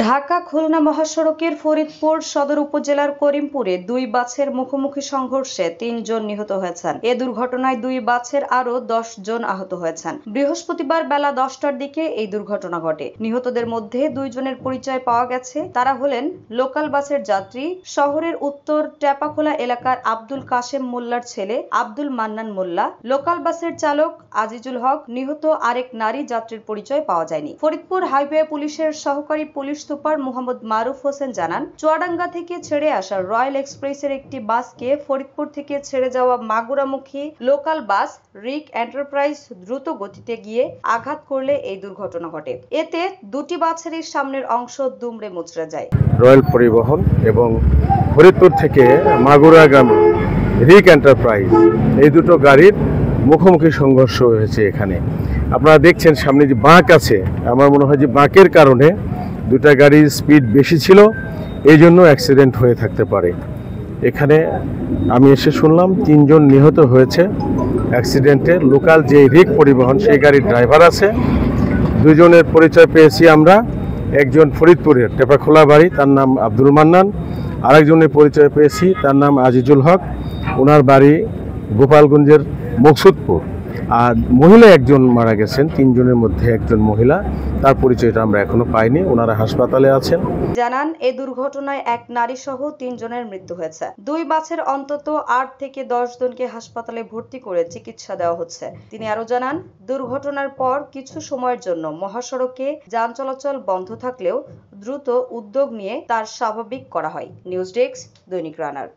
ঢাকা খুলনা মহাসড়কের ফরিদপুর সদর উপজেলার করিমপুরে দুই বাসের মুখোমুখি সংঘর্ষে ৩ জন নিহত হয়েছেন। এ দুর্ঘটনায় দুই বাসের আরও ১০ জন আহত হয়েছেন। বৃহস্পতিবার বেলা ১০টার দিকে এই দুর্ঘটনা ঘটে। নিহতদের মধ্যে ২ জনের পরিচয় পাওয়া গেছে। তারা হলেন লোকাল বাসের যাত্রী, শহরের উত্তর টেপাখোলা এলাকার আব্দুল কাশেম মোল্লার ছেলে আব্দুল মান্নান মোল্লা। লোকাল বাসের চালক আজিজুল হক। নিহত আরেক নারী যাত্রীর পরিচয় পাওয়া যায়নি। ফরিদপুর হাইওয়ে পুলিশের সহকারী পুলিশ সুপার মোহাম্মদ মারুফ হোসেন জানান, চুয়াডাঙ্গা থেকে ছেড়ে আসা রয়্যাল এক্সপ্রেসের একটি বাসকে ফরিদপুর থেকে ছেড়ে যাওয়া মাগুরামুখী লোকাল বাস রিক এন্টারপ্রাইজ দ্রুত গতিতে গিয়ে আঘাত করলে এই দুর্ঘটনা ঘটে। এতে দুটি বাসেরই সামনের অংশ দুমড়ে মুচড়ে যায়। রয়্যাল পরিবহন এবং ফরিদপুর থেকে মাগুরাগামী রিক এন্টারপ্রাইজ এই দুটো গাড়ির মুখোমুখি সংঘর্ষ হয়েছে। এখানে আপনারা দেখছেন সামনে যে বাঁক আছে, আমার মনে হয় যে বাঁকের কারণে দুটা গাড়ির স্পিড বেশি ছিল, এই জন্য অ্যাক্সিডেন্ট হয়ে থাকতে পারে। এখানে আমি এসে শুনলাম ৩ জন নিহত হয়েছে অ্যাক্সিডেন্টে। লোকাল যে রিক পরিবহন সেই গাড়ির ড্রাইভার আছে। ২ জনের পরিচয় পেয়েছি আমরা। একজন ফরিদপুরের টেপাখোলা বাড়ি, তার নাম আব্দুল মান্নান। আরেকজনের পরিচয় পেয়েছি, তার নাম আজিজুল হক, ওনার বাড়ি গোপালগঞ্জের মকসুদপুর। আর মহিলা একজন মারা গেছেন, ৩ জনের মধ্যে একজন মহিলা, তার পরিচয়টা আমরা এখনো পাইনি। ওনারা হাসপাতালে আছেন। জানান, এই দুর্ঘটনায় এক নারী সহ ৩ জনের মৃত্যু হয়েছে। দুই বাসের অন্তত ৮ থেকে ১০ জনকে হাসপাতালে ভর্তি করে চিকিৎসা দেওয়া হচ্ছে। তিনি আরো জানান, দুর্ঘটনার পর কিছু সময়ের জন্য মহাসড়কে যান চলাচল বন্ধ থাকলেও দ্রুত উদ্যোগ নিয়ে তার স্বাভাবিক করা হয়। নিউজ ডেস্ক, দৈনিক রানার।